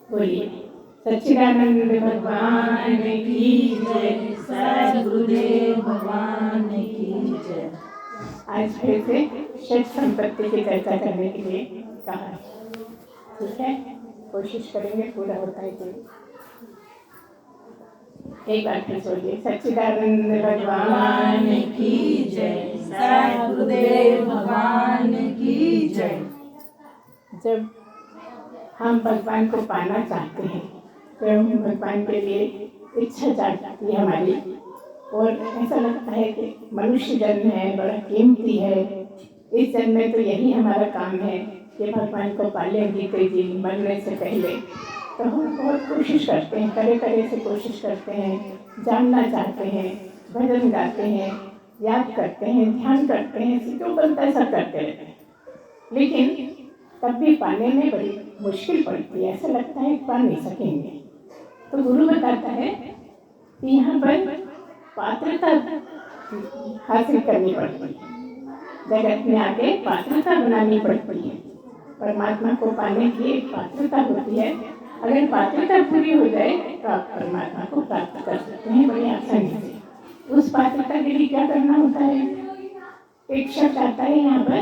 बोलिए। सच्चिदानंद भगवान की जय, सद्गुरुदेव भगवान की जय। आज फिर से षट संपत्ति की चर्चा करने के लिए कहा, ठीक है? कोशिश करेंगे पूरा होता है कि एक बार फिर बोलिए। सच्चिदानंद भगवान की जय, सद्गुरुदेव भगवान की जय। जब हम भगवान को पाना चाहते हैं तो हम भगवान के लिए इच्छा जागती है हमारी, और ऐसा लगता है कि मनुष्य जन्म है, बड़ा कीमती है। इस जन्म में तो यही हमारा काम है कि भगवान को पालें जीते जी, मरने से पहले। तो हम बहुत कोशिश करते हैं, तरह तरह से कोशिश करते हैं, जानना चाहते हैं, भजन गाते हैं, याद करते हैं, ध्यान करते हैं, जो बनता है सब करते रहते हैं। लेकिन तब भी पाने में बड़ी मुश्किल पड़ती है, ऐसा लगता है पा नहीं सकेंगे। तो गुरु बताता है कि यहाँ पर पात्रता हासिल करनी पड़ती है, जगत में आके पात्रता बनानी पड़ती है। परमात्मा को पाने की एक पात्रता होती है। अगर पात्रता पूरी हो जाए तो आप परमात्मा को प्राप्त कर सकते हैं बड़ी आसानी से। उस पात्रता के लिए क्या करना होता है? एक शब्द आता है यहाँ पर,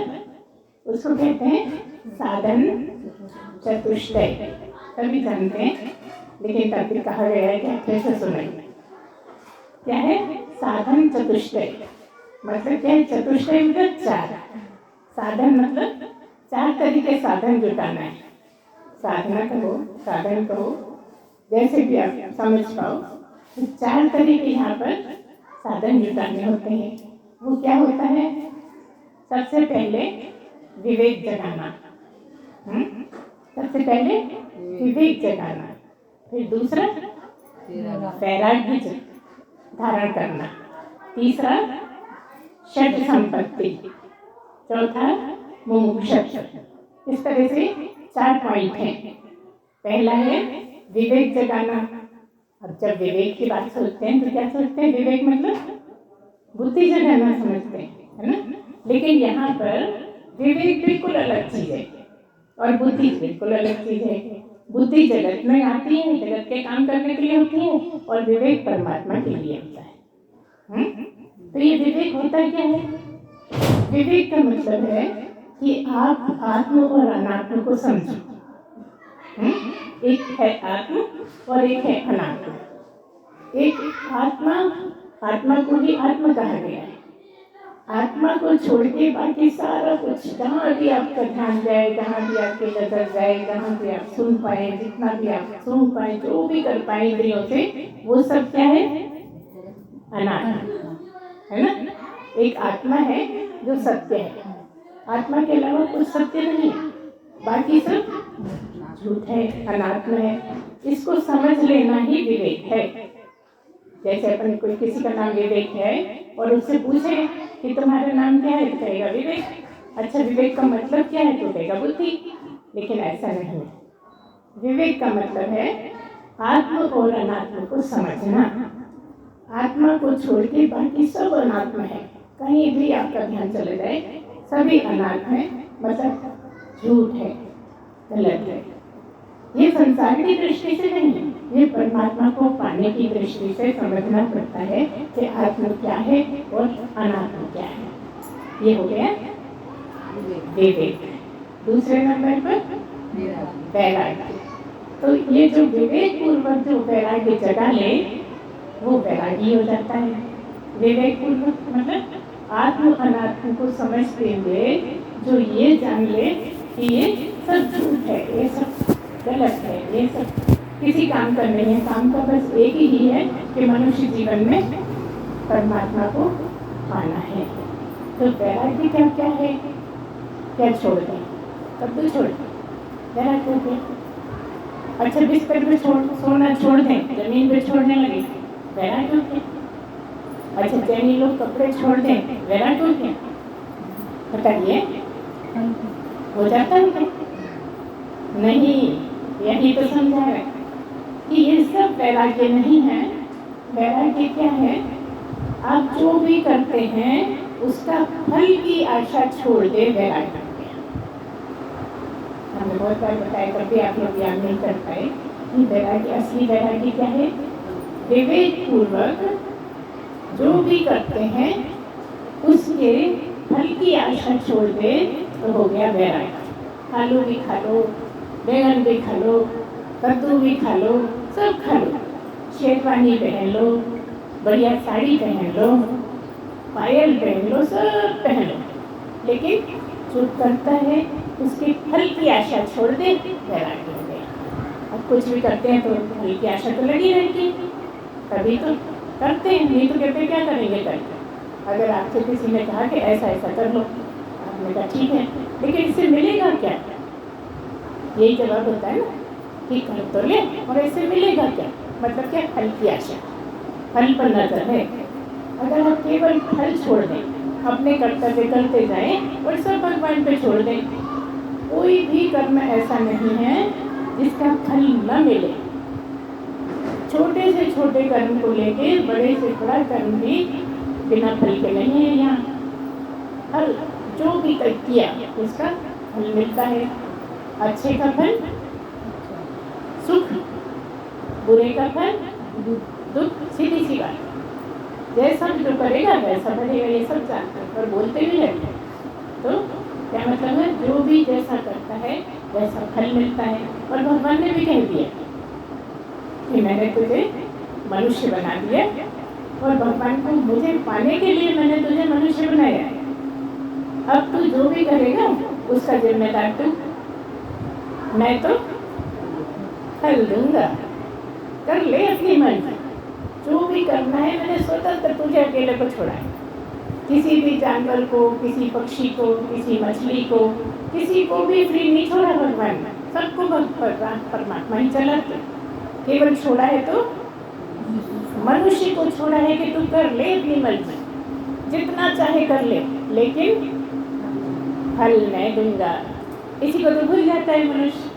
उसको कहते हैं साधन चतुष्टय। सभी जानते हैं, लेकिन तब भी कहा गया है कि फिर से सुनेंगे। क्या है साधन चतुष्टय? मतलब क्या है? चतुष्टय मतलब चार, साधन मतलब चार तरीके साधन जुटाना है। साधना कहो, साधन कहो, जैसे भी आप समझ पाओ। तो चार तरीके यहाँ पर साधन जुटाने होते हैं। वो क्या होता है? सबसे पहले विवेक जगाना, सबसे पहले विवेक जगाना। फिर दूसरा वैराग्य धारण करना। तीसरा षट संपत्ति। चौथा मुमुक्षुत्व। इस तरह से चार पॉइंट हैं। पहला है विवेक जगाना। अब जब विवेक की बात सोचते हैं तो क्या सोचते हैं? विवेक मतलब बुद्धि जगाना समझते हैं, है ना? लेकिन यहाँ पर विवेक बिल्कुल अलग चीज है और बुद्धि बिल्कुल अलग चीज है। बुद्धि जगत में आती है, जगत के काम करने के लिए होती है, और विवेक परमात्मा के लिए होता है। तो ये विवेक होता क्या है? विवेक का मतलब है कि आप आत्म और अनात्म को समझो। एक है आत्म और एक है अनात्म। एक आत्मा, आत्मा को ही आत्मा कहा गया है। आत्मा को छोड़ के बाकी सारा कुछ, जहाँ भी आपका ध्यान जाए, जहाँ भी आपकी नजर जाए, जहाँ भी आप सुन पाए, जितना भी आप सुन पाए, जो भी कर पाए इंद्रियों से, वो सब क्या है? अनात्मा, है ना? एक आत्मा है जो सत्य है। आत्मा के अलावा कुछ सत्य नहीं है, बाकी सब झूठ है, अनात्मा है। इसको समझ लेना ही विवेक है। जैसे अपन कोई किसी का नाम विवेक है और उससे पूछे कि तुम्हारा नाम क्या है, तो कहेगा विवेक। अच्छा, विवेक का मतलब क्या है? तो कहेगा बुद्धि। लेकिन ऐसा नहीं है। विवेक का मतलब है आत्म और अनात्म को समझना। आत्मा को छोड़ के बाकी सब अनात्म है। कहीं भी आपका ध्यान चले जाए, सभी अनात्म है, मतलब झूठ है, गलत है। ये संसार की दृष्टि से नहीं है, ये परमात्मा को पाने की दृष्टि से समझना पड़ता है कि आत्मा क्या है और अनात्मा क्या है। ये हो गया विवेक। दूसरे नंबर पर वैराग्य। तो ये जो विवेक पूर्वक जो वैराग्य जगा ले, वो वैरागी हो जाता है। विवेक पूर्वक मतलब आत्म अनात्म को समझते हुए जो ये जान ले कि ये सब झूठ है, ये सब गलत है, ये सब किसी काम का नहीं है। काम का बस एक ही है कि मनुष्य जीवन में परमात्मा को पाना है। तो वैराग्य क्या क्या है? क्या छोड़ दें? तब तो छोड़ दें वैराग्य को। अच्छा, बिस्तर पे सोना छोड़ दें, जमीन पे छोड़ने लगे, वैराग्य क्या? अच्छा, जैनी लोग कपड़े छोड़ दें, वैराग्य क्या? बताइए, हो जाता है क्या? नहीं, यही तो समझा है कि ये सब वैराग्य नहीं है। वैराग्य क्या है? आप जो भी करते हैं उसका फल की आशा छोड़ दे, वैराग्य। हमने बहुत बार बताया, कभी आप लोग याद नहीं कर पाए ये वैराग्य, असली वैराग्य क्या है? विवेक पूर्वक जो भी करते हैं उसके फल की आशा छोड़ दे तो हो गया वैराग्य। आलू भी खा लो, बैंगन भी खा लो, कद्दू भी खा लो, सब खा लो, शेरवानी पहन लो, बढ़िया साड़ी पहन लो, पायल पहन लो, सब पहन लो, लेकिन जो करता है उसके फल की आशा छोड़ दे, वैराग्य हो गया। अब कुछ भी करते हैं तो फल की आशा तो लगी रहती है, तभी तो करते हैं, नहीं तो कहते क्या करेंगे करके। अगर आपसे किसी ने कहा कि ऐसा ऐसा कर लो, आपने कहा ठीक है, लेकिन इससे मिलेगा क्या? यही जवाब होता है ना कि कर तो ले और इससे मिलेगा क्या? मतलब क्या? फल की आशा, फल पर नजर है। अगर आप केवल फल छोड़ दें, अपने कर्तव्य करते जाएं और सब भगवान पे छोड़ दें, कोई भी कर्म ऐसा नहीं है जिसका फल न मिले। छोटे से छोटे कर्म को लेके बड़े से बड़ा कर्म भी बिना फल के नहीं है। यहाँ हर जो भी किया उसका फल मिलता है। अच्छे का फल सुख, बुरे का फल दुख, सीधी सी बात। जैसा जो करेगा वैसा बनेगा, ये सब जानते हैं और बोलते भी रहते हैं। तो क्या मतलब है? जो भी जैसा करता है वैसा फल मिलता है। और भगवान ने भी कह दिया कि मैंने तुझे मनुष्य बना दिया और भगवान को मुझे पाने के लिए मैंने तुझे मनुष्य बनाया है। अब तू जो भी करेगा उसका जिम्मेदार तू, मैं तो फल दूंगा, कर ले अपनी मर्जी। जो भी करना है मैंने स्वतंत्र तुझे अकेले को छोड़ा है। किसी भी जानवर को, किसी पक्षी को, किसी मछली को, किसी को भी फ्री नहीं छोड़ा भगवान ने, सबको परमात्मा ही चलाते। केवल छोड़ा है तो मनुष्य को छोड़ा है कि तू कर ले अपनी मर्जी, जितना चाहे कर ले, लेकिन फल मैं दूंगा। इसी को तो भूल जाता है मनुष्य,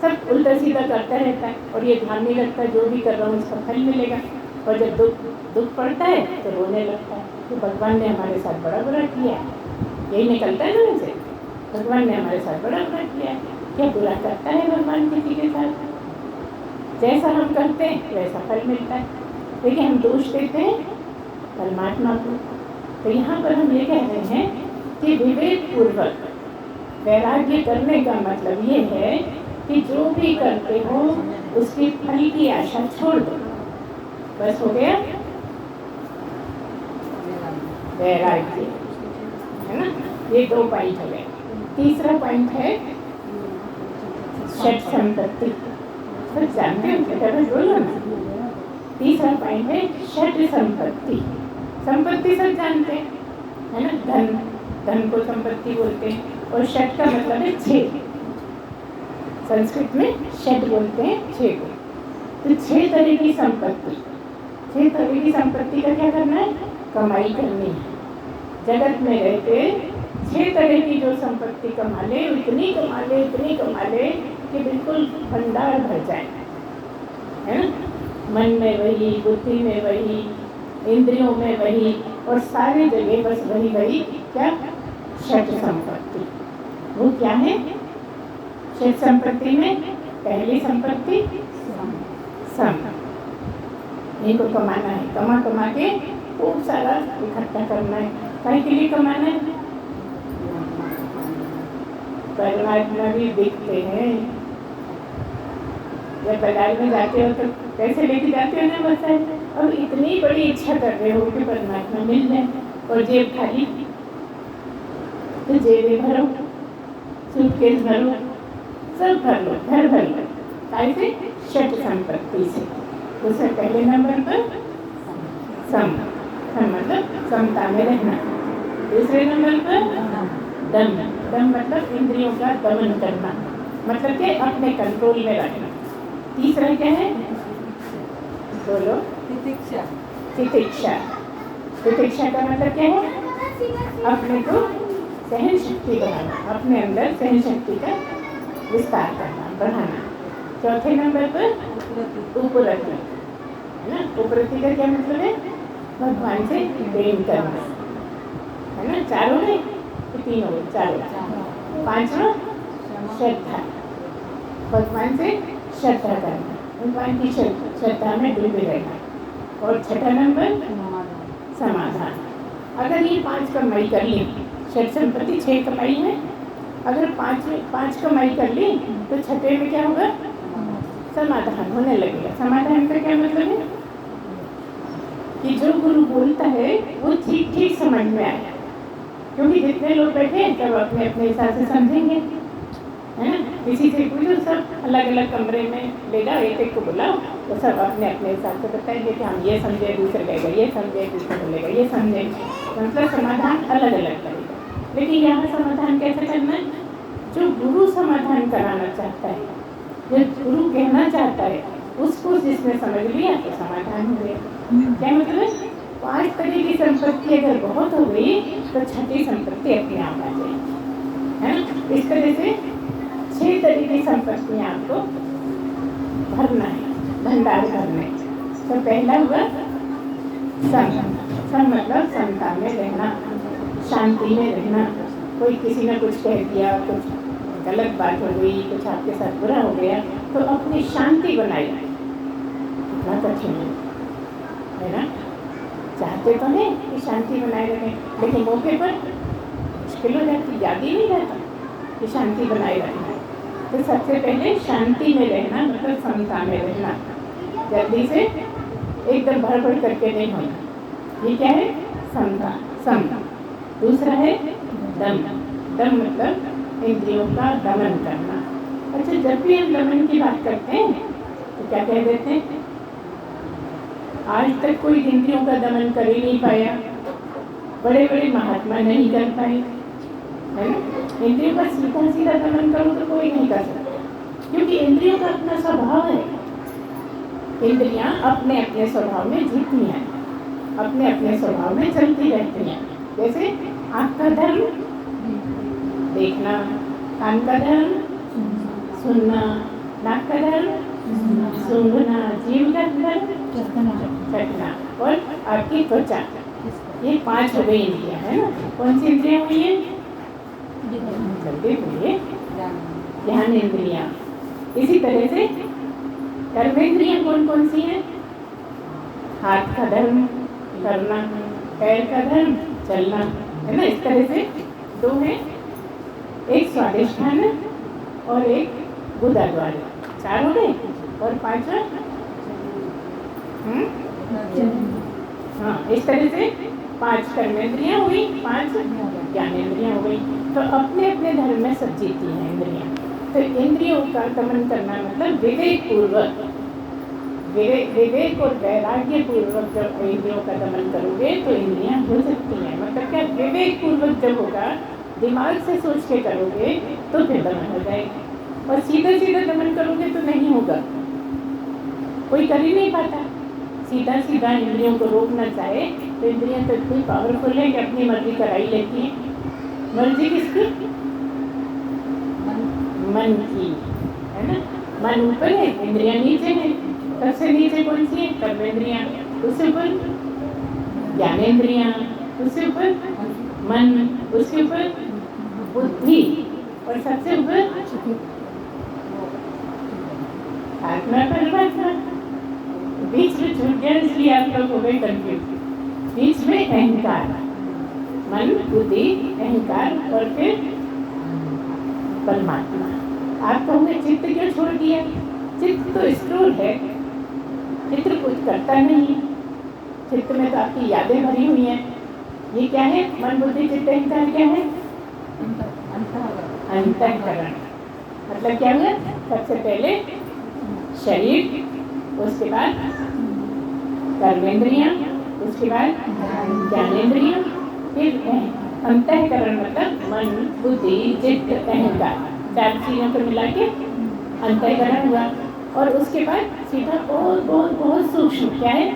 सब उल्टा सीधा करता रहता है और ये ध्यान नहीं रखता जो भी कर रहा हूँ उसका फल मिलेगा। और जब दुख पड़ता है तो रोने लगता है कि भगवान ने हमारे साथ बड़ा बुरा किया है। यही निकलता है ना उनसे, भगवान ने हमारे साथ बड़ा बुरा किया है। क्या बुरा करता है भगवान किसी के साथ? जैसा हम करते हैं वैसा फल मिलता है, लेकिन हम दोष देते हैं परमात्मा को। तो यहाँ पर हम ये कह रहे हैं कि विवेक पूर्वक वैराग्य करने का मतलब ये है कि जो भी करते हो उसकी फल की आशा छोड़ दो, बस हो गया वैराग्य, है ना। ये 2 पॉइंट हो गए। तीसरा पॉइंट है षट संपत्ति। सब जानते हो, बोलो ना। तीसरा पॉइंट है षट संपत्ति। संपत्ति सब जानते हैं, है ना। धन को संपत्ति बोलते हैं और षट का मतलब है 6। संस्कृत में षट बोलते हैं 6 को। तो 6 तरह की संपत्ति, 6 तरह की संपत्ति का क्या करना है? कमाई करनी है। जगत में रहते 6 तरह की जो संपत्ति कमा ले, इतनी कमा ले, इतनी कमा ले कि बिल्कुल भंडार भर जाए, है ना। मन में वही, बुद्धि में वही, इंद्रियों में वही और सारी जगह बस वही वही। क्या? षट संपत्ति। वो क्या है? षट संपत्ति में पहली संपत्ति सम। इनको कमाना है, कमा कमा के खूब सारा इकट्ठा करना है। कहीं के लिए कमाना है? परमात्मा भी दिखते हैं। जब बाजार में जाते हो तो पैसे लेके जाते हो ना, बस अब इतनी बड़ी इच्छा कर रहे हो कि परमात्मा मिल जाए और जेब खाली, तो जेबें भरो, सूटकेस भरो, सब भर लो, घर भर लो। कैसे? षट संपत्ति से। दूसरे पहले नंबर पर सम, मतलब समता में रहना। दूसरे नंबर पर दम, दम मतलब इंद्रियों का दमन करना, मतलब कि अपने कंट्रोल में रखना। तीसरा क्या है? बोलो। तितिक्षा। तितिक्षा। तितिक्षा का मतलब क्या है? अपने को सहन शक्ति बढ़ाना, अपने अंदर सहन शक्ति का विस्तार करना, बढ़ाना। चौथे नंबर पर उपरति, है ना। उपरति का क्या मतलब है? भगवान से प्रेम करना, है ना। चारों में, तीनों में, चारों। पांचवा श्रद्धा, भगवान से श्रद्धा करना, भगवान की श्रद्धा में डूबे रहना। और छठा नंबर समाधान। अगर ये 5 कमाई कर ली, षट संपत्ति 6 कमाई है, अगर 5 कमाई कर ली तो छठे में क्या होगा? समाधान होने लगेगा। समाधान का क्या मतलब है कि जो गुरु बोलता है वो ठीक ठीक समझ में आए, क्योंकि जितने लोग बैठे हैं सब अपने अपने हिसाब से समझेंगे, है ना। किसी से पूछो, सब अलग अलग कमरे में ले जाओ, एक एक को बुलाओ तो सब अपने अपने हिसाब से बताएंगे कि हम ये समझे, दूसरे लेगा ये समझे, दूसरे बोलेगा ये समझे, मतलब समाधान अलग अलग करेगा। लेकिन यहाँ समाधान कैसे करना है? जो गुरु समाधान कराना चाहता है, जो गुरु कहना चाहता है, उसको जिसने समझ लिया तो समाधान हो गया। क्या मतलब? 5 तरह की संपत्ति अगर बहुत हो गई तो छठी संपत्ति अपने आप आ जाएगी, है ना। इस तरह से 6 तरह की संपत्तियां आपको भरना है, भंडार भरने। तो पहला हुआ सम मतलब समता में रहना, शांति में रहना। कोई किसी ने कुछ कह दिया, कुछ गलत बात हो गई, कुछ आपके साथ बुरा हो गया, तो अपनी शांति बनाई रखें। कितना कठिन है ना। चाहते तो हैं कि शांति बनाए रखें, लेकिन मौके पर मुश्किल हो जाती, याद ही नहीं रहता कि शांति बनाए रखना। तो सबसे पहले शांति में रहना, मतलब समता में रहना। जल्दी से एकदम भड़बड़ करके नहीं होना। ये क्या है? समता, सम। दूसरा है दम। दम मतलब इंद्रियों का दमन करना। अच्छा, जब भी हम दमन की बात करते हैं तो क्या कह देते हैं? आज तक कोई इंद्रियों का दमन कर ही नहीं पाया, बड़े बड़े महात्मा नहीं कर पाए, है ना। इंद्रियों का सीधा सीधा दमन करो तो कोई नहीं कर सकता, क्योंकि इंद्रियों का अपना स्वभाव है। इंद्रियां अपने अपने स्वभाव में जीतती हैं, अपने अपने स्वभाव में चलती रहती हैं। जैसे आँख का धर्म देखना, कान का धर्म सुनना, नाक का धर्म सूंघना, जीभ का धर्म चखना, और आपकी त्वचा। ये 5 हो गई इंद्रियां, है ना। कौन सी इंद्रियां हुई है? जल्दी बोलिए। ध्यान इंद्रियां। इसी तरह से कर्मेंद्रियां कौन कौन सी हैं? हाथ का धर्म करना, पैर का धर्म चलना, है ना। इस तरह से 2 हैं, एक स्वादिष्ठान और एक गुदा द्वार। 4 हो गए, और 5वां हाँ, इस तरह से 5 कर्मेंद्रियां हुई, 5 ज्ञानेंद्रियां हो गई। तो अपने अपने धर्म में सब जीती हैं इंद्रियां। तो इंद्रियों का दमन करना मतलब विवेक पूर्वक, विवेक और वैराग्य पूर्वक जब इंद्रियों का दमन करोगे तो इंद्रियां हो सकती हैं। मतलब क्या? विवेक पूर्वक जब होगा, दिमाग से सोच के करोगे तो फिर दमन हो जाएगा, और सीधा सीधा दमन करोगे तो नहीं होगा, कोई कर ही नहीं पाता। सीधा सीधा इंद्रियों को रोकना चाहे तो इंद्रियां तो इतनी पावरफुल है कि अपनी मर्जी कराई लेती है। मर्जी किसकी? मन की, है ना। मन ऊपर है, इंद्रियां नीचे है। सबसे नीचे कौन सी है? कर्मेंद्रियां। उससे ऊपर ज्ञानेंद्रियां, उससे ऊपर मन, उसके ऊपर बुद्धि, और सबसे ऊपर आत्मा। परमात्मा बीच में छूट गया, इसलिए आप लोग हो गए कंफ्यूज। बीच में अहंकार, मन, बुद्धि, अहंकार, और फिर परमात्मा। आप कहोगे चित्त क्यों छोड़ दिया? चित्त तो स्थूल है, चित्त कुछ करता नहीं। चित्त में तो आपकी यादें भरी हुई हैं। ये क्या है? मन, बुद्धि, चित्त, अहंकार क्या है? अंतःकरण। मतलब क्या हुआ? सबसे पहले शरीर, उसके बाद कर्मेंद्रियां, उसके बाद ज्ञानेंद्रियां, फिर अंतःकरण मतलब मन, बुद्धि, चित्त, अहंकार। 4 चीजों को मिला के अंतःकरण हुआ। और उसके बाद सीधा बहुत बहुत बहुत सूक्ष्म क्या है?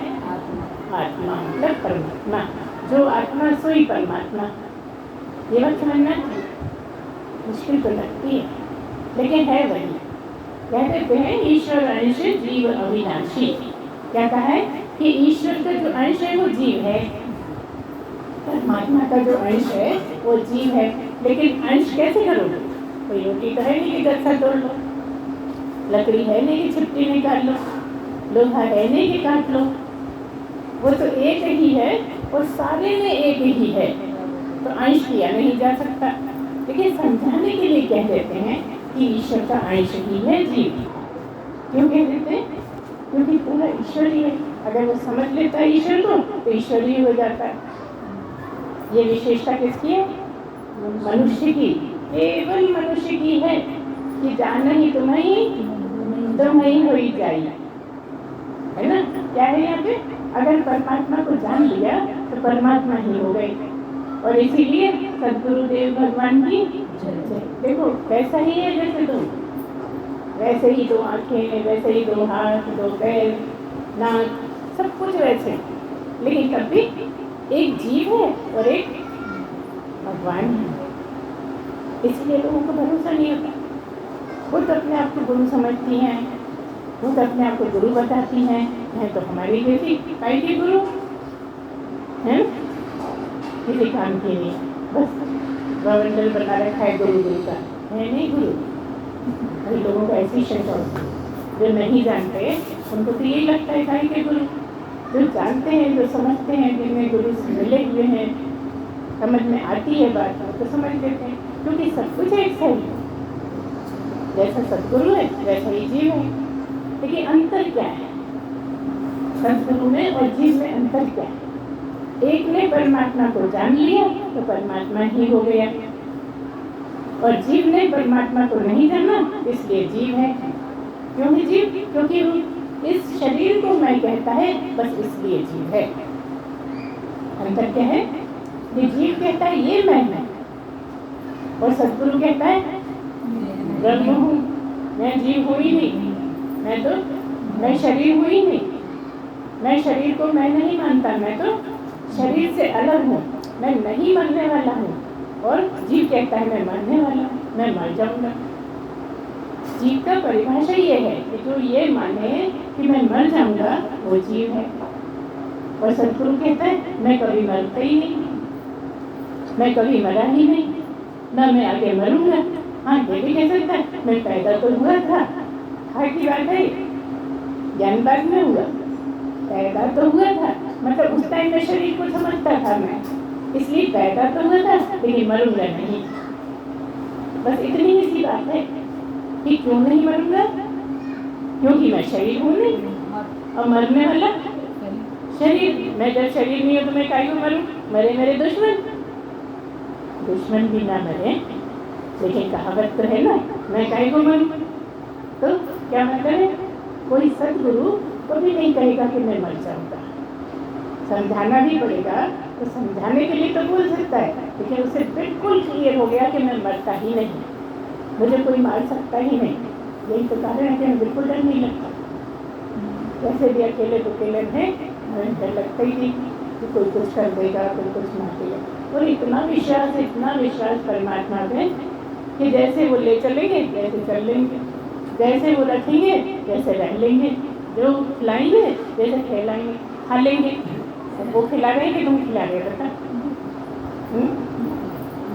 आत्मा, मतलब परमात्मा। जो आत्मा सोई परमात्मा। ये बात समझना मुश्किल तो लगती है, लेकिन है वही। कहते हैं ईश्वर अंश जीव अविनाशी। क्या कहा है कि ईश्वर का जो अंश है वो जीव है, परमात्मा का जो अंश है वो जीव है। लेकिन अंश कैसे करोगे? कोई रोटी तो है नहीं कि गत्था तोड़ लो, लकड़ी है नहीं कि छिपटी निकाल लो, लोहा है नहीं कि काट लो, वो तो एक ही है और सारे में एक ही है, तो अंश किया नहीं जा सकता। लेकिन समझाने के लिए कह देते हैं कि ईश्वर का अंश ही है जीव। क्यों कह देते हैं? क्योंकि पूरा ईश्वरीय है। अगर वो समझ लेता है ईश्वर को तो ईश्वरीय हो जाता है। ये विशेषता किसकी है? मनुष्य की, केवल मनुष्य की है कि जाना ही तुम्हें हो ही जाए, है ना? क्या है यहाँ पे? अगर परमात्मा को जान लिया तो परमात्मा ही हो गए। और इसीलिए सद्गुरुदेव भगवान की देखो कैसा ही है, जैसे तुम वैसे ही दो आंखें, वैसे ही दो हाथ, दो पैर, नाक, सब कुछ वैसे, लेकिन तब भी एक जीव है और एक भगवान है। इसलिए लोगों को भरोसा नहीं होता। वो तो अपने आप को गुरु समझती हैं, वो तो अपने आप को गुरु बताती हैं, तो हमारी जैसी काई की गुरु है, किसी काम की नहीं, बस गवर्नर बना रखा है गुरु का, है नहीं गुरु। कई लोगों को ऐसी शंका होती है, जो नहीं जानते उनको तो यही लगता है काई के गुरु। जो जानते हैं, जो समझते हैं, जिनमें गुरु से मिले हुए हैं, समझ में आती है बात तो समझ लेते हैं, क्योंकि सब कुछ एक सही है। जैसा सदगुरु है वैसा ही जीव है। लेकिन अंतर क्या है सदगुरु में और जीव में? अंतर क्या है? एक ने परमात्मा को जान लिया तो परमात्मा ही हो गया, और जीव ने परमात्मा को नहीं जाना इसलिए जीव है। क्यों है जीव? क्योंकि इस शरीर को मैं कहता है, बस इसलिए जीव है। अंतर क्या है? ये जीव कहता है ये मैं हूँ, और सद्गुरु कहता है ब्रह्म हूँ, मैं जीव हूँ ही नहीं, मैं शरीर हूँ ही नहीं, मैं शरीर को मैं नहीं मानता, मैं तो शरीर से अलग हूँ, मैं नहीं मरने वाला हूँ। और जीव कहता है मैं मरने वाला हूँ, मैं मर जाऊंगा। जीव का परिभाषा ये है कि जो ये माने कि मैं मर जाऊंगा वो जीव है। और सद्गुरु कहता है मैं कभी मरता ही नहीं, मैं कभी मरा ही नहीं, ना मैं आगे मरूंगा। हाँ ये भी कह सकता है मैं पैदा तो हुआ था, हाँ की बात है, ज्ञान बाद में हुआ, पैदा तो हुआ था, मतलब उस टाइम में शरीर को समझता था मैं, इसलिए पैदा तो हुआ था लेकिन मरूंगा नहीं। बस इतनी ही सी बात है कि क्यों नहीं मरूंगा? क्योंकि मैं शरीर हूँ नहीं, और मरने वाला शरीर। मैं जब शरीर नहीं हो तो मैं काहे को मरूं? मरे मेरे दुश्मन भी ना मरे, लेकिन कहावत तो है ना, मैं काहे को मरूं? तो क्या मतलब है? कोई सद्गुरु कभी नहीं कहेगा कि मैं मर जाऊंगा। समझाना भी पड़ेगा, तो समझाने के लिए तो बोल सकता है, लेकिन उसे बिल्कुल क्लियर हो गया कि मैं मरता ही नहीं, मुझे कोई मार सकता ही नहीं। यही तो कारण है कि हमें बिल्कुल डर नहीं लगता। वैसे भी अकेले तो अकेले हैं, हमें डर लगता ही नहीं कि कोई कुछ कर देगा, कोई कुछ मार देगा। और इतना विश्वास परमात्मा पे कि जैसे वो ले चलेंगे वैसे चल लेंगे, जैसे वो रखेंगे वैसे रह लेंगे, जो खिलाएंगे वैसे खिलाएंगे, खा लेंगे। वो खिला रहे कि तुम खिला रहे बता?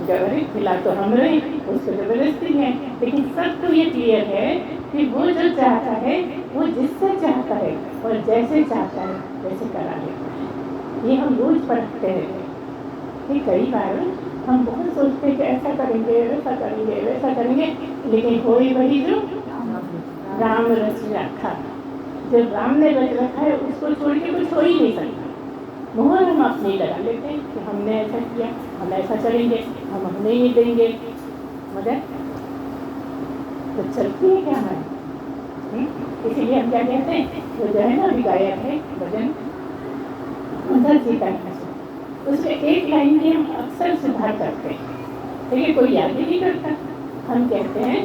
जबरदस्ती खिला तो हम रहे, उसको जबरदस्ती है। लेकिन सब तो ये क्लियर है कि वो जो चाहता है वो जिससे चाहता है और जैसे चाहता है वैसे करा लेता है। ये हम रोज परखते हैं कि कई बार हम बहुत सोचते हैं कि ऐसा करेंगे, वैसा करेंगे, वैसा करेंगे, लेकिन कोई वही जो राम रच रखा, जो राम ने रच रखा है उसको छोड़ के कुछ हो ही नहीं सकता। मोहर हम अपने लगा लेते हैं कि हमने ऐसा किया, हम ऐसा करेंगे, हम अपने ही देंगे, मगर तो चलती है क्या है? इसीलिए हम क्या कहते हैं, वो जो है ना अभी गायक है भजन उधर सीता है, उसमें एक लाइन की हम अक्सर सुधार करते हैं, लेकिन कोई याद ही नहीं करता। हम कहते हैं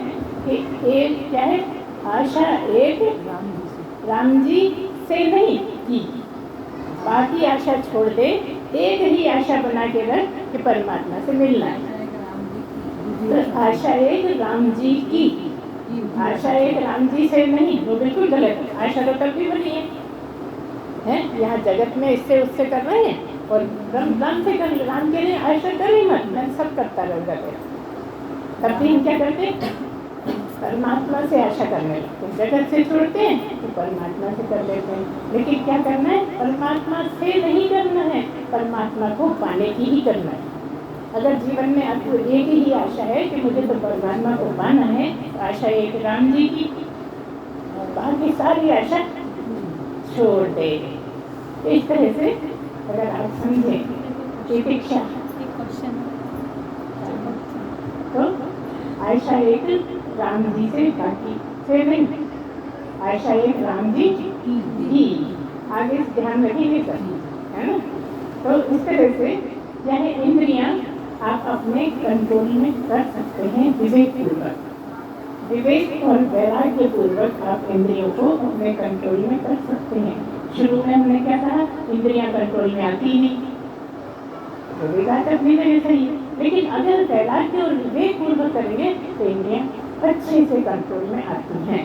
कि एक क्या है, आशा एक राम जी से नहीं की, बाकी आशा छोड़ दे, एक ही आशा बना के रख कि परमात्मा से मिलना है। तो आशा एक राम जी की, आशा एक राम जी से नहीं, वो बिल्कुल गलत है। आशा तो तब भी बनी है, यहाँ जगत में इससे उससे कर रहे हैं और राम से कर, राम के लिए आशा कर ही मत, मैं सब करता रहूँगा तेरा। तब भी हम क्या करते, परमात्मा से आशा करने लगते हैं। जगत से छोड़ते हैं तो परमात्मा से कर लेते हैं। लेकिन क्या करना है? परमात्मा से नहीं करना है, परमात्मा को पाने की ही करना है। अगर जीवन में आपको एक ही आशा है कि मुझे तो परमात्मा को पाना है, तो आशा एक राम जी की, बाकी सारी आशा छोड़ दे। इस तरह से अगर आप समझे कि शिक्षा तो आशा एक राम जी से, बाकी से नहीं। आशा एक राम जी की, आगे ध्यान रखेंगे सर, है ना? तो इस तरह से यह इंद्रियां आप अपने कंट्रोल में कर सकते हैं विवेक पूर्वक। विवेक और वैराग्य पूर्वक आप इंद्रियों को अपने कंट्रोल में कर सकते हैं। शुरू में हमने क्या कहा? इंद्रियां कंट्रोल में आती ही नहीं, तो विवेक अपनी जगह सही है। लेकिन अगर वैराग्य और विवेक पूर्वक करेंगे तो इंद्रियां अच्छे से कंट्रोल में आती हैं।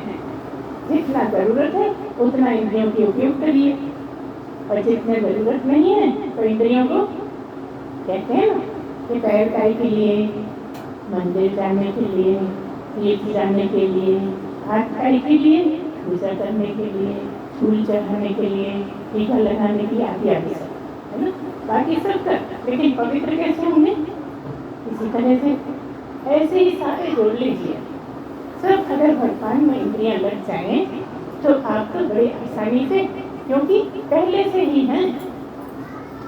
जितना जरूरत है उतना इंद्रियों की उपयोग करिए, और जितने जरूरत नहीं है तो इंद्रियों को कहते हैं ना कि पैर काय के लिए, मंदिर जाने के लिए, तीर्थ जाने के लिए, हाथ काय के लिए, पूजा करने के लिए, फूल चढ़ाने के लिए, टीका लगाने की आदि आदि सब, है ना? बाकी सब कर, लेकिन पवित्र कैसे होंगे? इसी तरह से ऐसे ही सारे जोड़ लीजिए। सब अगर भगवान में इंद्रियां लग जाएं तो आप तो बड़ी आसानी से, क्योंकि पहले से ही हैं,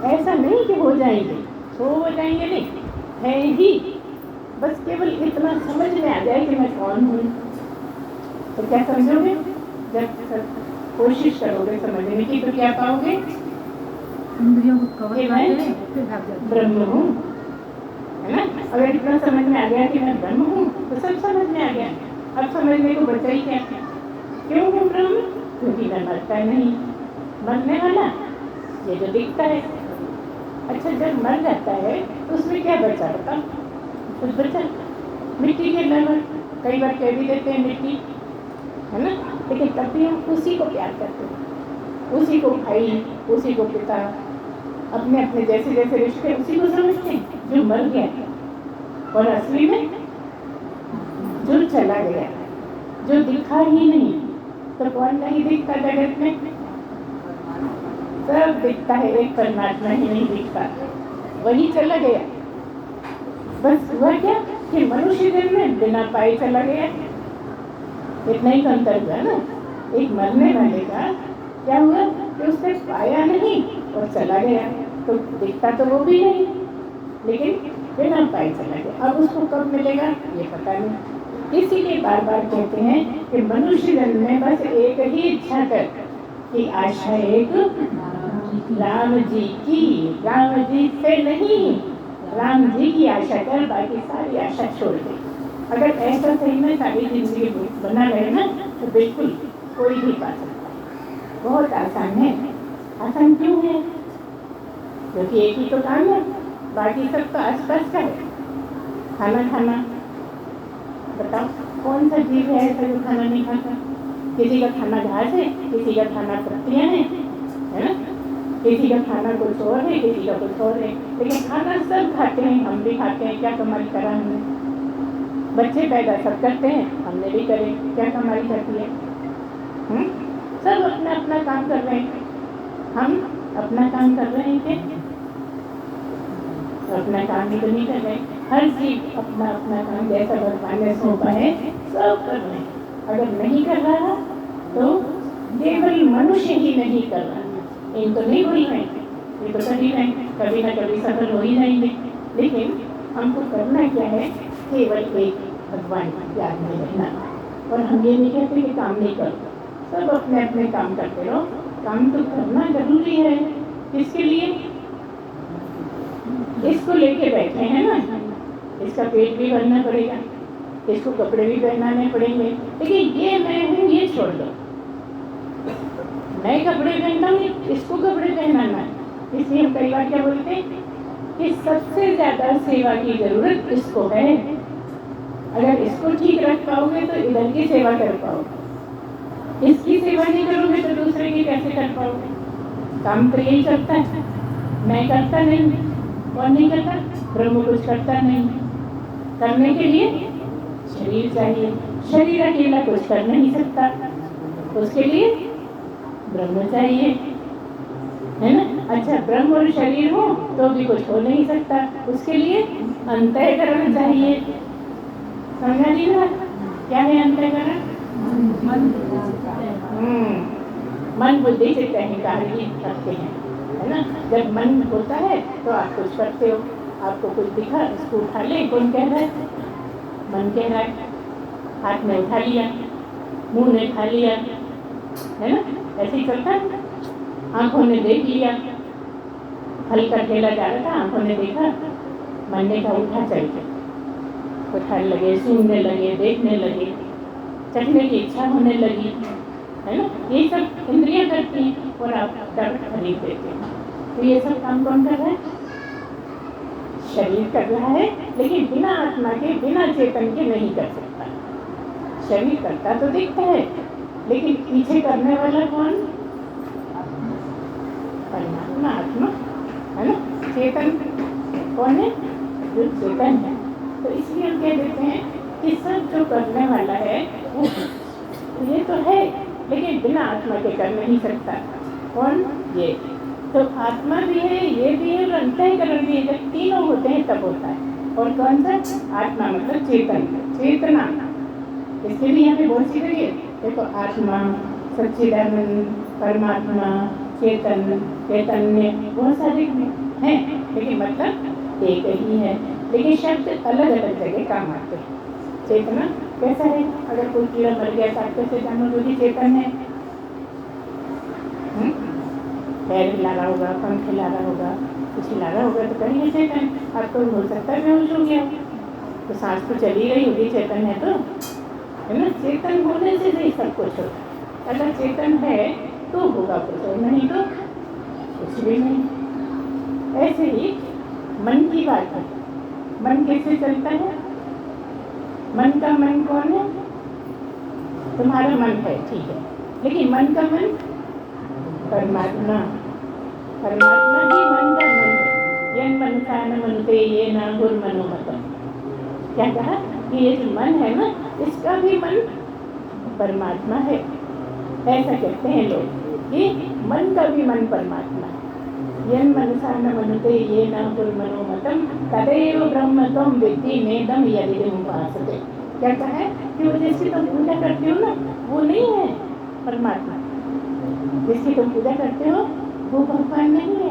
ऐसा नहीं कि हो जाएंगे, हो जाएंगे नहीं, है ही। बस केवल इतना समझ में आ जाए कि मैं कौन हूँ। तो क्या समझोगे? जब कोशिश करोगे समझने की तो क्या पाओगे? इंद्रियों को कवर मैं ब्रह्म हूँ, है ना? अगर इतना समझ में आ गया कि मैं ब्रह्म हूँ तो सब समझ में आ गया। अब समझने को बचा ही क्या? क्यों हूँ ब्रह्म? क्योंकि मैं मरता नहीं, मरने वाला ये जो दिखता है। अच्छा, जब मर जाता है तो उसमें क्या बचा? बताओ, कुछ बचा? मिट्टी के अलावा कई बार कह भी देते हैं मिट्टी, है ना? लेकिन तब भी हम उसी को प्यार करते हैं, उसी को भाई, उसी को पिता, अपने अपने जैसे जैसे रिश्ते उसी को समझते हैं जो मर गया। और असली में जो चला गया, जो दिखा ही नहीं, तो कौन नहीं दिखता जगत में? सब दिखता है, एक परमात्मा ही नहीं दिखता, वही चला गया। बस हुआ क्या कि मनुष्य जन्म में बिना पाए चला गया, इतना ही अंतर हुआ ना। एक मरने वाले का क्या हुआ कि उसने पाया नहीं और चला गया, तो दिखता तो वो भी नहीं, लेकिन बिना पाए चला गया। अब उसको कब मिलेगा ये पता नहीं। इसीलिए बार बार कहते हैं कि मनुष्य जन्म में बस एक ही इच्छा कर कि आशा एक राम जी की, राम जी से नहीं, राम जी की आशा कर, बाकी सारी आशा छोड़ दे। अगर ऐसा सही में सारी जिंदगी बना रहे ना तो बिल्कुल कोई भी पा सकता है। बहुत आसान है। आसान क्यों है? क्योंकि एक ही तो काम है, बाकी सब तो आसपास का है। खाना खाना, बताओ कौन सा जीव है ऐसा जो खाना नहीं खाता? किसी का खाना घास है, किसी का खाना पत्तियां हैं, है ना? किसी का खाना कुछ और है, किसी का कुछ और है, लेकिन खाना सब खाते हैं, हम भी खाते हैं। क्या कमाई करा हमने? बच्चे पैदा सब करते हैं, हमने भी करे, क्या कमाई करती है? सब अपना अपना काम कर रहे हैं, हम अपना काम कर रहे हैं क्या? अपना काम भी तो नहीं कर रहे। हर चीज अपना अपना काम जैसा भगवान ने सौंपा है सब कर रहे हैं। अगर नहीं कर रहा तो केवल मनुष्य ही नहीं कर रहा, इनको नहीं हो ही नहीं, ये तो कर ही नहीं, कभी ना कभी सफल हो ही जाएंगे। लेकिन हमको करना क्या है? केवल एक भगवान की याद में रहना। और हम ये नहीं कहते कि काम नहीं करो, सब अपने अपने काम करते रहो। काम तो करना जरूरी है। किसके लिए? इसको लेके बैठे हैं ना, इसका पेट भी भरना पड़ेगा, इसको कपड़े भी पहनाने पड़ेंगे, लेकिन ये मैं हूँ ये छोड़ दो। नए कपड़े पहनता हूँ, इसको कपड़े पहनाना है। इसलिए हम कई बार क्या बोलते हैं कि सबसे ज्यादा सेवा की जरूरत इसको है। अगर इसको ठीक रख पाओगे तो इधर की सेवा कर पाओगे, इसकी सेवा नहीं करोगे तो दूसरे की कैसे कर पाओगे? काम तो यही करता है, मैं करता नहीं। कौन नहीं करता? ब्रह्म कुछ करता नहीं। करने के लिए शरीर चाहिए, शरीर अकेला कुछ कर नहीं सकता, उसके लिए ब्रह्म चाहिए, है ना। अच्छा, ब्रह्म और शरीर हो तो भी कुछ हो नहीं सकता, उसके लिए अंतःकरण चाहिए। समझा जी ना, क्या है अंतःकरण? मन बुद्धि चित्त अहंकार ही करते हैं, है ना। जब मन होता है तो आप कुछ करते हो, आपको कुछ दिखा, उसको उठा ले, कौन कह रहा है? मन कह रहा है। हाथ में उठा लिया, मुंह ने खा लिया, है ना, ऐसे ही चलता है। आंखों ने देख लिया, फल का ठेला जा रहा था, आंखों ने देखा, मन ने कहा उठा, चल के उठाने लगे, सूंघने लगे, देखने लगे, चखने की इच्छा होने लगी, है ना। ये सब इंद्रियां करती हैं और आप डर खरीद देते हैं। तो ये सब काम कौन कर रहा है? शरीर कर रहा है, लेकिन बिना आत्मा के, बिना चेतन के नहीं कर सकता। शरीर करता तो दिखता है, लेकिन पीछे करने वाला कौन? परमात्मा, आत्मा, है ना। चेतन कौन है? जो चेतन है। तो इसलिए हम कह देते हैं कि सब जो करने वाला है वो ये तो है, लेकिन बिना आत्मा के कर नहीं सकता। कौन? ये। तो आत्मा भी है, ये भी है, और अंतःकरण भी है। जब तीनों होते हैं तब होता है। और कौन सा? आत्मा मतलब चेतन, चेतना। इसके लिए यहाँ पे बहुत सी जगह देखो, आत्मा, सच्चिदानंद, परमात्मा, चेतन, चैतन्य, बहुत सारे हैं, लेकिन मतलब एक ही है, लेकिन शब्द अलग अलग जगह काम आते हैं। चेतना कैसा है? अगर कोई कीड़ा मर गया तो आप कैसे जानोगे कि चेतन है? पैर हिला रहा होगा, पंख हिला रहा होगा, कुछ हिला रहा होगा तो कहेंगे चेतन। आपको हो सकता है बेहोश हो गया, तो सांस तो चली रही होगी, चेतन है तो, है ना। चेतन होने से ही सब कुछ होता है। अगर चेतन है तो होगा कुछ, और नहीं तो कुछ भी नहीं। ऐसे ही मन की बात है। मन कैसे चलता है? मन का मन कौन है? तुम्हारा मन है, ठीक है, लेकिन मन का मन परमात्मा, परमात्मा ही मन का मन है। यन मनसा न मनते ये न गुरमनोमतम। क्या कहा कि ये जो मन है ना, इसका भी मन परमात्मा है। ऐसा कहते हैं लोग कि मन का भी मन परमात्मा है। यन मनसा न मनते ये न गुरमनोमतम तदेव ब्रह्म त्वं विद्धि नेदं यदिदं उपासते। क्या कहा है कि वो जिसकी तुम पूजा करते हो ना, वो नहीं है परमात्मा। जिसकी तुम पूजा करते हो वो भगवान नहीं है।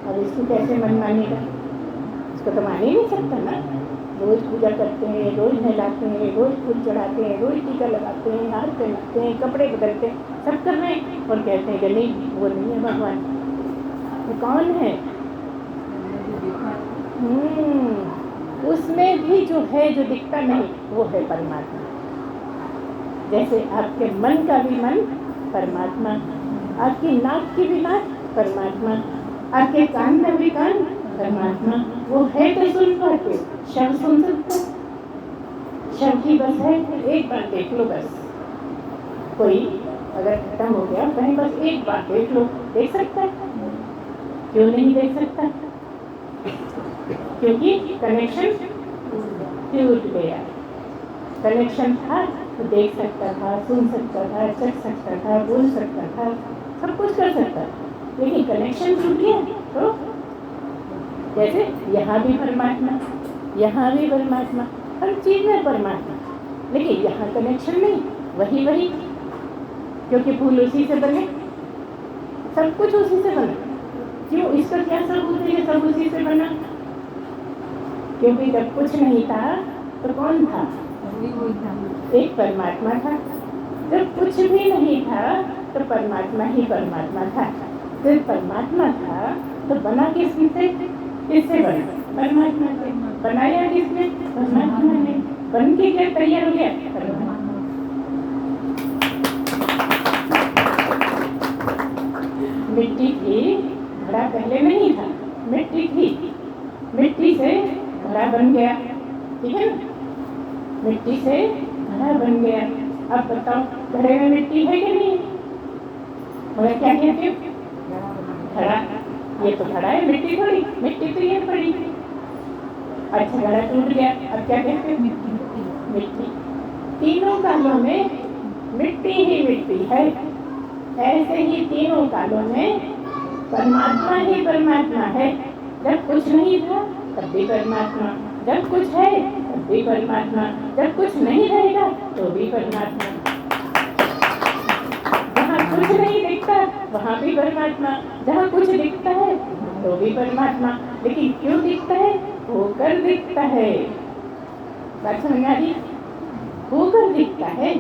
अब इसको कैसे मन मानेगा? इसको तो मान ही नहीं सकता ना। रोज पूजा करते हैं, रोज नहलाते हैं, रोज फूल चढ़ाते हैं, रोज टीका लगाते हैं, हार पहनाते हैं, कपड़े बदलते हैं, सब कर रहे हैं, और कहते हैं कि नहीं, वो नहीं है भगवान। वो कौन है? उसमें भी जो है, जो दिखता नहीं, वो है परमात्मा। जैसे आपके मन का भी मन परमात्मा, आपकी नाक की भी नाक परमात्मा, आपके कान का भी कान परमात्मा। वो है तो सुन पाते, शब्द सुन सकते, शब्द की बस है, एक बार देख लो बस। कोई अगर खत्म हो गया कहीं, बस एक बार देख लो, देख सकता है? क्यों नहीं देख सकता? क्योंकि कनेक्शन टूट गया। कनेक्शन था तो देख सकता था, सुन सकता था, चख सकता था, बोल सकता था, सब कुछ कर सकता था, लेकिन कनेक्शन टूट गया। तो जैसे यहाँ भी परमात्मा, यहाँ भी परमात्मा, हर चीज में परमात्मा, लेकिन यहाँ कनेक्शन नहीं, वही वही, क्योंकि फूल उसी से बने, सब कुछ उसी से बना। क्यों? इसका क्या सबूत है कि सब उसी से बना? क्योंकि जब कुछ नहीं था तो कौन था? एक परमात्मा था। जब कुछ भी नहीं था तो परमात्मा ही परमात्मा था। जब परमात्मा था तो बना किससे? किससे बना? परमात्मा से। बनाया किसने? परमात्मा ने। बन के क्या तैयार हो गया? परमात्मा। मिट्टी थी, घड़ा पहले नहीं था, मिट्टी थी, मिट्टी से घड़ा बन गया, ठीक है ना। मिट्टी से घड़ा बन गया। अब बताओ, घड़े में मिट्टी है कि नहीं? मगर क्या कहते हो? घड़ा। ये तो घड़ा है, मिट्टी थोड़ी, मिट्टी तो ये पड़ी। अच्छा, घड़ा टूट गया, अब क्या कहते हो? मिट्टी। तीनों कालों में मिट्टी ही मिट्टी है, ऐसे ही तीनों कालों में परमात्मा ही परमात्मा है। जब कुछ नहीं था तब भी परमात्मा, जब कुछ है तब भी परमात्मा, जब कुछ नहीं रहेगा तो भी परमात्मा। जहाँ कुछ नहीं दिखता वहाँ भी परमात्मा, जहाँ कुछ दिखता है तो भी परमात्मा। लेकिन क्यों दिखता है? होकर दिखता है। बात समझ आ रही? होकर दिखता है,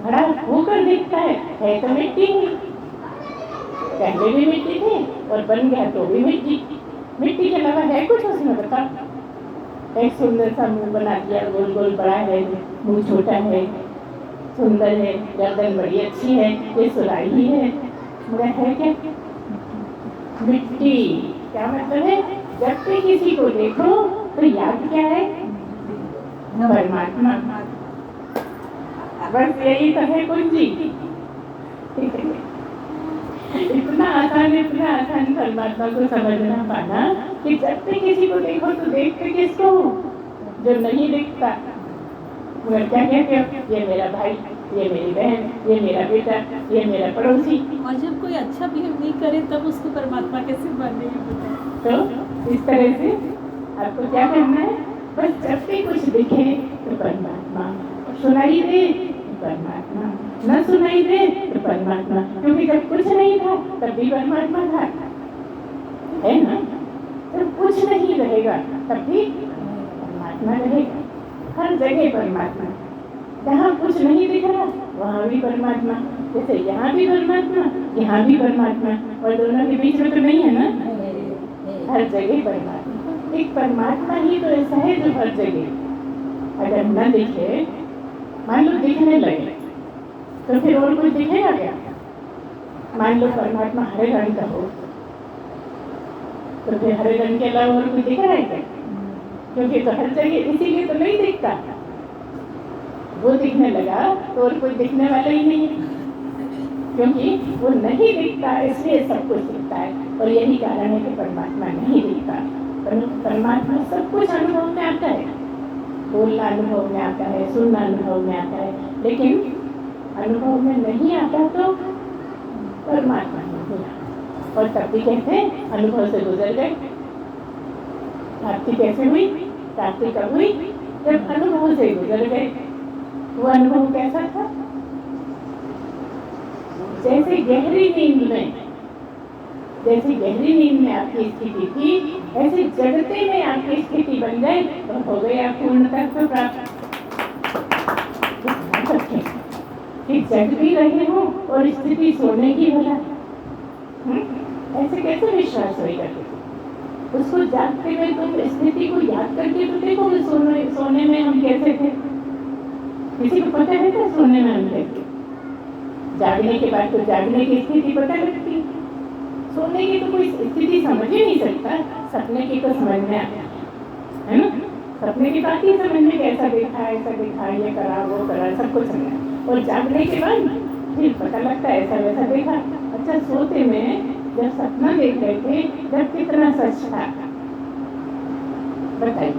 घड़ा होकर दिखता है तो मिट्टी ही। पहले भी मिट्टी थी और बन गया तो भी मिट्टी। मिट्टी के अलावा है कुछ उसमें? बता। एक सुंदर सा मुंह बना दिया, गोल गोल बड़ा है, मुंह छोटा है, सुंदर है, गर्दन बड़ी अच्छी है, ये सुराही ही है, मगर है क्या? मिट्टी। क्या मतलब है? जब भी किसी को देखो तो याद क्या है? परमात्मा। बस यही तो है कुंजी। इतना आसान परमात्मा को समझना पाना कि जब भी किसी को देखो तो देखते किसको? जो नहीं दिखता। मगर क्या कहते हो? ये मेरा भाई, ये मेरी बहन, ये मेरा बेटा, ये मेरा पड़ोसी। और जब कोई अच्छा बिहेव नहीं करे तब उसको परमात्मा कैसे मानेंगे? तो इस तरह से आपको क्या करना है? बस जब भी कुछ दिखे तो परमात्मा, सुनाई दे तो परमात्मा, न सुनाई दे तो परमात्मा। क्योंकि जब कुछ नहीं था तब भी परमात्मा था, है ना? जब कुछ नहीं रहेगा तब भी परमात्मा रहेगा। हर जगह परमात्मा। जहाँ कुछ नहीं दिख रहा वहाँ भी परमात्मा। जैसे यहाँ भी परमात्मा, यहाँ भी परमात्मा, और दोनों के बीच में तो नहीं है ना? हर जगह परमात्मा। एक परमात्मा ही तो ऐसा है जो हर जगह। अगर न दिखे, मान लो दिखने लगे तो फिर और कुछ दिखेगा क्या? मान लो परमात्मा हरे रंग का हो तो फिर हरे रंग के अलावा और कुछ दिख रहा है क्या? क्योंकि तो हर जगह, इसीलिए तो नहीं दिखता। वो दिखने लगा तो और कुछ दिखने वाला ही नहीं है, क्योंकि वो नहीं दिखता इसलिए सब कुछ दिखता है। और यही कारण है कि परमात्मा नहीं दिखता। परमात्मा सब कुछ अनुभव में आता है, बोलना अनुभव में आता है, सुनना अनुभव में आता है, लेकिन अनुभव में नहीं आता तो परमात्मा नहीं आता। और तब भी कहते हैं अनुभव से गुजर गए। प्राप्ति कैसे हुई? प्राप्ति कब हुई? जब अनुभव से गुजर गए। वो अनुभव कैसा था? जैसे गहरी नींद में आपकी स्थिति थी, ऐसे जगते में आपकी स्थिति बन जाए तो हो गए आप पूर्णता को प्राप्त। कि जग भी रहे हो और स्थिति सोने की हो जाए, ऐसे कैसे विश्वास होगा? उसको जागते में तुम स्थिति को याद करके तो देखो सोने में हम कैसे थे। किसी को पता है क्या सोने में हम कैसे? जागने के बाद तो जागने की स्थिति पता लगती है, सोने की तो कोई स्थिति समझ ही नहीं सकता। सपने की तो समझ में आता है ना? सपने की बात ही समझ में कैसा देखा, ऐसा देखा, ये करा, वो करा, सब कुछ समझा। और जागने के बाद फिर पता लगता है ऐसा वैसा देखा। अच्छा, सोते में जब सपना देख रहे थे जब कितना सच था बताइए?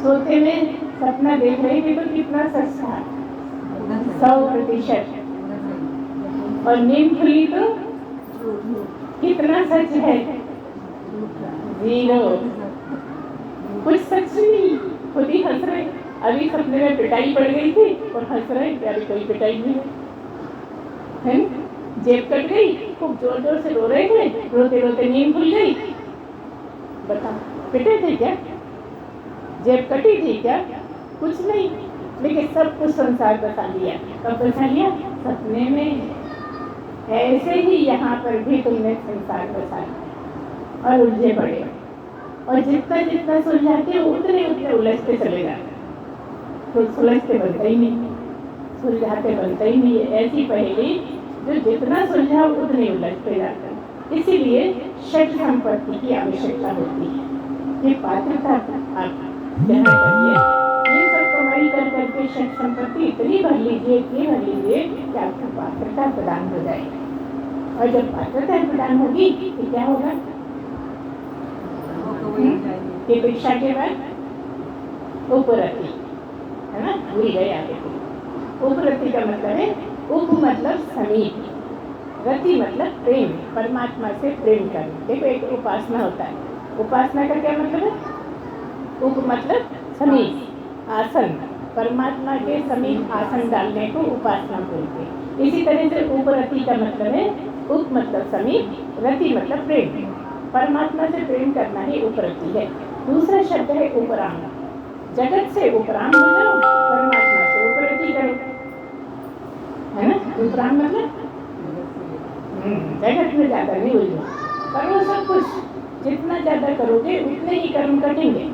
सोते में सपना देख रहे थे तो कितना सच था? 100%। और नींद खुली तो कितना सच है? 0। कुछ सच नहीं, खुद ही हंस रहे। अभी सपने में पिटाई पड़ गई थी और हंस रहे कि अभी कोई पिटाई नहीं है। जेब कट गई, खूब जोर जोर से रो रहे थे, रोते रोते नींद खुल गई। बता, पिटे थे क्या? जेब कटी थी क्या? कुछ नहीं, लेकिन सब कुछ संसार बसा लिया। कब बसा लिया? सपने में। ऐसे ही यहाँ पर भी तुमने संसार बसा लिया और उलझे पड़े। और जितना जितना सुलझाते उतने उतने उलझते चले जाते। तो सुलझते बनता ही नहीं, सुलझाते बनता ही नहीं है। ऐसी पहेली जो जितना सुलझाओ उतने उलझते जाते हैं। इसीलिए षट संपत्ति की आवश्यकता होती है। ये पात्रता आप ध्यान करिए, ये सब कमाई कर करके षट संपत्ति इतनी भर लीजिए कि आपको पात्रता प्रदान हो जाएगी। और जब पात्रता प्रदान होगी तो क्या होगा? कि परीक्षा के बाद ऊपर आती है ना, भूल गए आगे को। उपरति का मतलब है उप मतलब समीप, रति मतलब प्रेम, परमात्मा से प्रेम करना। देखो एक उपासना होता है, उपासना का क्या मतलब है? उप मतलब समीप, आसन, परमात्मा के समीप आसन डालने को उपासना बोलते हैं। इसी तरह से उपरति का मतलब है उप मतलब समीप, रति मतलब प्रेम, परमात्मा से प्रेम करना ही उपरति है। दूसरा शब्द है उपराम, जगत से उपराम हो जाओ, परमात्मा से उपरति करो, है ना? उपराम मतलब जगत में ज़्यादा नहीं उलझो, करो सब कुछ, जितना ज़्यादा करोगे उतने ही कर्म कटेंगे।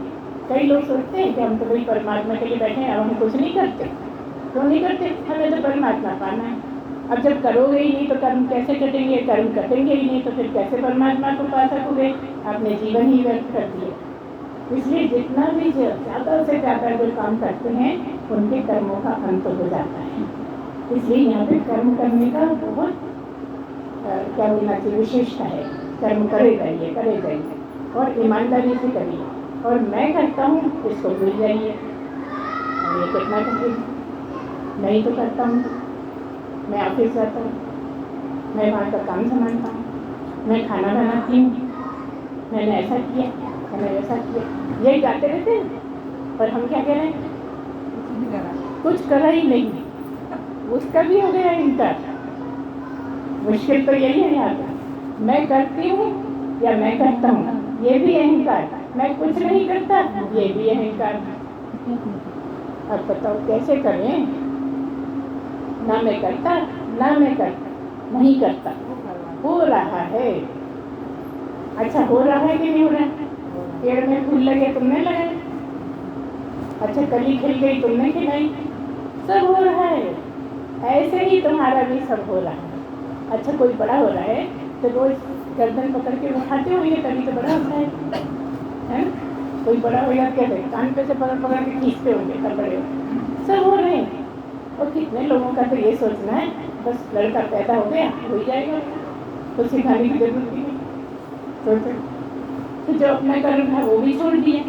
कई लोग सोचते हैं कि हम तो भाई परमात्मा के लिए बैठे हैं, अब हम कुछ नहीं करते। क्यों नहीं करते? हमें तो परमात्मा पाना है। अब जब करोगे ही नहीं तो कर्म कैसे कटेंगे? कर्म कटेंगे ही नहीं तो फिर कैसे परमात्मा को पा सकोगे? आपने जीवन ही व्यर्थ कर दिया। इसलिए जितना भी ज़्यादा से ज़्यादा जो काम करते हैं उनके कर्मों का अंत हो जाता है। इसलिए यहाँ पे कर्म करने का बहुत क्या बोलना चाहिए, विशेषता है। कर्म करे जाइए और ईमानदारी से करिए, और मैं करता हूँ इसको भूल जाइए। और ये कितना करिए, मैं ही तो करता हूँ, मैं ऑफिस जाता हूँ, मैं वहाँ का काम संभालता हूँ, मैं खाना बनाती हूँ, मैंने ऐसा किया, मैंने वैसा किया, यही गाते रहते हैं। और हम क्या कह रहे हैं? कुछ करा ही नहीं, उसका भी हो गया इनकार। मुश्किल तो यही है यहाँ पे, मैं करती हूँ या मैं करता हूँ, ये भी अहंकार। मैं कुछ नहीं करता, ये भी अहंकार। अब बताओ कैसे करें? ना मैं करता, ना मैं करता, नहीं करता, हो रहा है। अच्छा हो रहा है कि नहीं हो रहा है? पेड़ में फूल लगे तुमने लगाए, अच्छा कली खिल गई तुमने खिलाई, सब हो रहा है। ऐसे ही तुम्हारा भी सब हो रहा है। अच्छा कोई बड़ा हो रहा है तो रोज गर्दन पकड़ के उठाते होंगे, तभी तो बड़ा होता है। कोई बड़ा हो गया कैसे? कान पे से पकड़ के खींचते होंगे तब बड़े होंगे। सब हो रहे हैं। और कितने लोगों का तो ये सोचना है बस लड़का पैदा हो गया हो ही जाएगा, तो सिखाने की जरूरत नहीं। तो जो अपना कर्म था वो भी छोड़ दिया।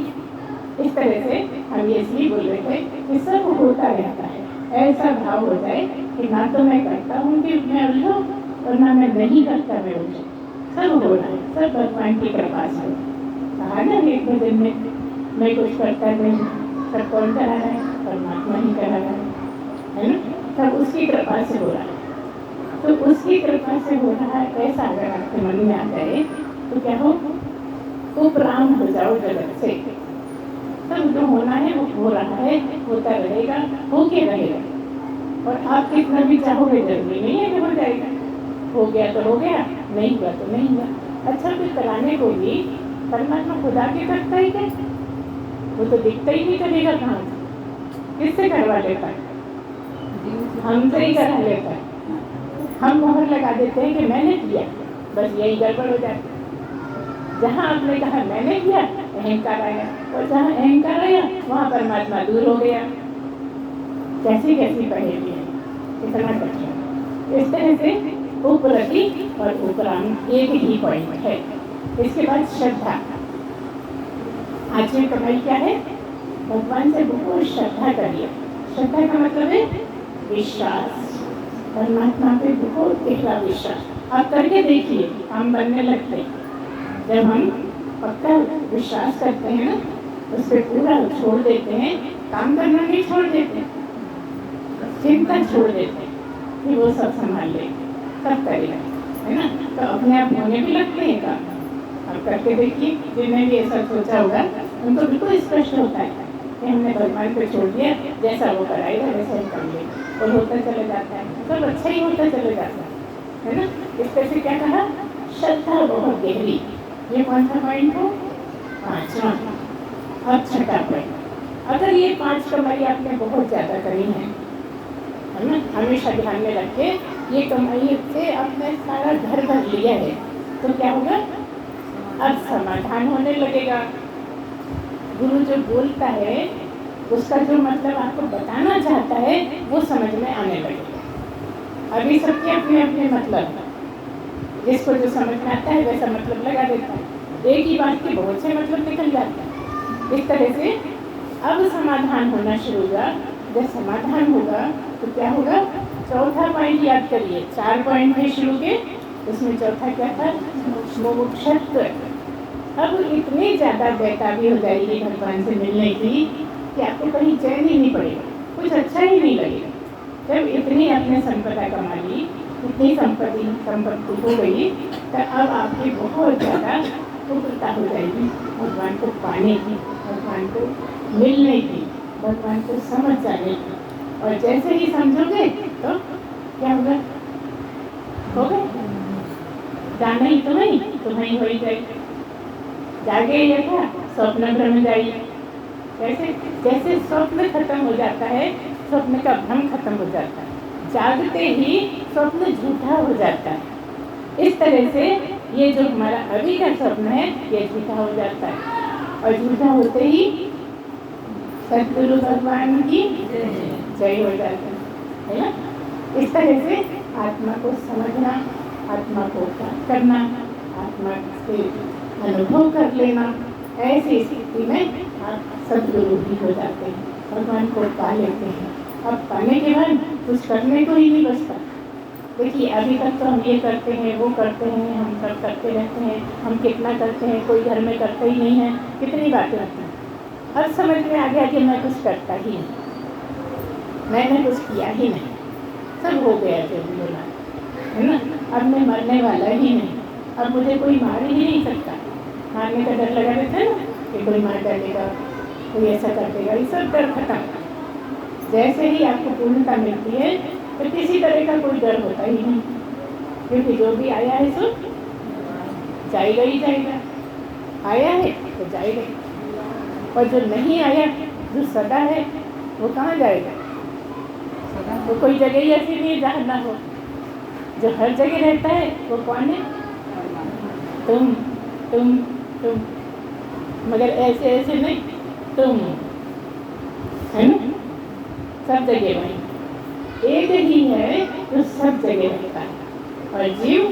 इस तरह से हम ये इसलिए बोल रहे थे कि सब होता रहता है। ऐसा भाव हो जाए कि ना तो मैं करता हूँ कि मैं उलझूं, और ना मैं नहीं करता मैं उलझूं, सब हो रहा है, सब भगवान की कृपा से। कहा ना एक दो दिन में मैं कुछ करता नहीं, सब कौन करा रहा है? परमात्मा ही करा रहा है ना? सब उसकी कृपा से हो रहा है। तो उसकी कृपा से हो रहा है, ऐसा अगर आपके मन में आ जाए तो क्या हो? उपराम हो जाओ जगत से। सब जो होना है वो हो रहा है, होता रहेगा, होके रहेगा। और आप कितना भी चाहोगे जरूरी नहीं है कि हो जाएगा। हो गया तो हो गया, नहीं हुआ तो नहीं हुआ। अच्छा फिर कराने को भी परमात्मा खुदा के करता ही क्या? वो तो दिखता ही नहीं, करेगा कहाँ से? किससे करवा लेता है? हमसे ही करा लेता है। हम मोहर लगा देते हैं कि मैंने किया, बस यही गड़बड़ हो जाती है। जहाँ आपने कहा मैंने किया, अहंकार आया, और जहाँ अहंकार आया वहाँ परमात्मा दूर हो गया। कैसी कैसी पहेली है, इतना कठिन। इस तरह से उपरति और उपराम एक ही पॉइंट है। इसके बाद श्रद्धा। आज में कमाई क्या है? भगवान से बहुत श्रद्धा करिए। श्रद्धा का मतलब है विश्वास, परमात्मा पे बहुत गहरा विश्वास। आप करके देखिए, हम बनने लगते हैं। जब हम पक्का विश्वास करते हैं ना, उस पर पूरा छोड़ देते हैं, काम करना नहीं छोड़ देते, चिंता छोड़ देते हैं कि वो सब संभाल ले, सब करेगा, है ना? तो अपने आप होने भी लगते हैं काम। आप करके देखिए, जिन्होंने भी ऐसा सोचा होगा उनको बिल्कुल स्पष्ट होता है कि हमने भगवान को छोड़ दिया, जैसा वो कराएगा वैसा हम कर लेंगे, और होता चला जाता है, सब अच्छा ही होता चला जाता है ना? इस तरह से क्या कहा? श्रद्धा बहुत गहरी। ये कौन सा पॉइंट हो? 5वां। अब 6वां पॉइंट। अगर ये 5 कमाई आपने बहुत ज़्यादा करी है ना, हमेशा ध्यान में रखे, ये कमाई से आपने सारा घर भर लिया है, तो क्या होगा? अब समाधान होने लगेगा। गुरु जो बोलता है उसका जो मतलब आपको बताना चाहता है वो समझ में आने लगेगा। अभी सबके अपने अपने मतलब, जिसको जो समझ में आता है वैसा मतलब लगा देता है, एक ही बात के बहुत से मतलब निकल जाते हैं। इस तरह से अब समाधान होना शुरू हुआ। जब समाधान होगा तो क्या होगा? चौथा पॉइंट याद करिए, 4 पॉइंट थे शुरू के, उसमें चौथा क्या था? मोक्षत्व। अब इतनी ज़्यादा बेताबी हो जाएगी भगवान से मिलने की कि आपको कहीं चैन ही नहीं पड़ेगा, कुछ अच्छा ही नहीं लगेगा। जब इतनी आपने संपदा कमा ली, इतनी संपत्ति हो गई, तो अब आपकी बहुत ज़्यादा उग्रता हो जाएगी भगवान को पाने की, भगवान को मिलने की, भगवान को समझ जाने की। और जैसे ही समझोगे तो क्या होगा? हो गए, जाना ही तुम्हें हो ही जाए। जागे ये था स्वप्न भ्रम जाइए। कैसे? जैसे स्वप्न खत्म हो जाता है, स्वप्न का भ्रम खत्म हो जाता है, जागते ही स्वप्न झूठा हो जाता है। इस तरह से ये जो हमारा अभी का स्वप्न है ये झूठा हो जाता है, और झूठा होते ही सतगुरु भगवान की जय हो जाता है ना। इस तरह से आत्मा को समझना, आत्मा को प्राप्त करना, आत्मा से अनुभव कर लेना, ऐसी स्थिति में आप सदगुरु भी हो जाते हैं, भगवान को पा लेते हैं। अब पाने के बाद कुछ करने को ही नहीं बचता। देखिए अभी तक तो हम ये करते हैं, वो करते हैं, हम सब करते रहते हैं, हम कितना करते हैं, कोई घर में करता ही नहीं है, कितनी बातें होती हैं। अब समझ में आ गया कि मैं कुछ करता ही नहीं, मैंने कुछ किया ही नहीं, सब हो गया जो भी होना है ना। अब मैं मरने वाला ही नहीं, अब मुझे कोई मार ही नहीं सकता। मारने का डर लगा रहता है ना कि कोई मार डालेगा, कोई ऐसा कर देगा, ये सब डर खत्म। जैसे ही आपको पूर्णता मिलती है तो किसी तरह का कोई डर होता ही नहीं, क्योंकि जो भी आया है सो जाएगा ही जाएगा, आया है तो जाएगा। और जो नहीं आया, जो सदा है, वो कहाँ जाएगा? वो कोई जगह ही ऐसी नहीं जहाँ ना हो। जो हर जगह रहता है वो कौन है? तुम तुम तुम, मगर ऐसे ऐसे नहीं, तुम, है ना। सब जगह वही एक ही है जो सब जगह रहता है। और जीव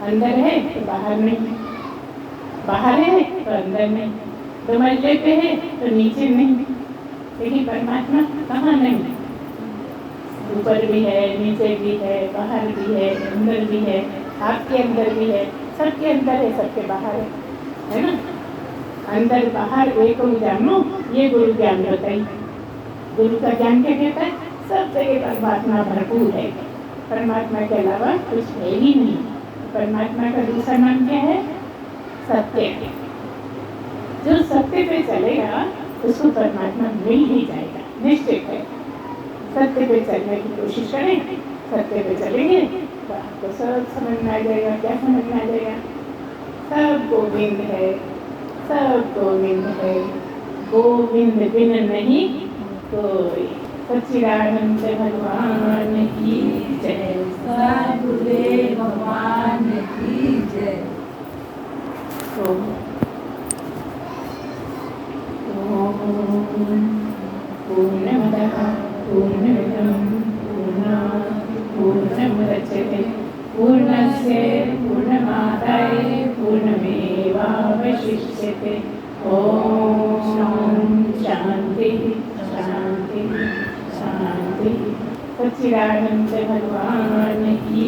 अंदर है तो बाहर नहीं, बाहर है तो अंदर नहीं, दो मंजिले पे है तो नीचे नहीं। लेकिन परमात्मा कहाँ नहीं? ऊपर भी है, नीचे भी है, बाहर भी है, अंदर भी है, आपके अंदर भी है, सबके अंदर है, सबके बाहर है ना। अंदर बाहर एक को जानो, ये गुरु ज्ञान बताइए। गुरु का ज्ञान क्या कहता है? सब जगह परमात्मा भरपूर है, परमात्मा के अलावा कुछ है ही नहीं। परमात्मा का दूसरा नाम क्या है? सत्य। जो सत्य पे चलेगा उसको परमात्मा मिल ही जाएगा, निश्चित है। सत्य पे चलने की कोशिश करें, सत्य पे चलेंगे तो आपको सब समझ में आ जाएगा। क्या समझ में आ जाएगा? सब गोविंद है, सब गोविंद है, गोविंद बिन नहीं कोई। सच्चिदानंद भगवान की जय, सद्गुरुदेव भगवान की जय। पूर्णमदः पूर्णमिदं पूर्णात् पूर्णमुदच्यते पूर्णस्य पूर्णमादाय पूर्णमेवावशिष्यते। ॐ शान्ति शान्ति शान्ति। सच्चिदानंद भगवान की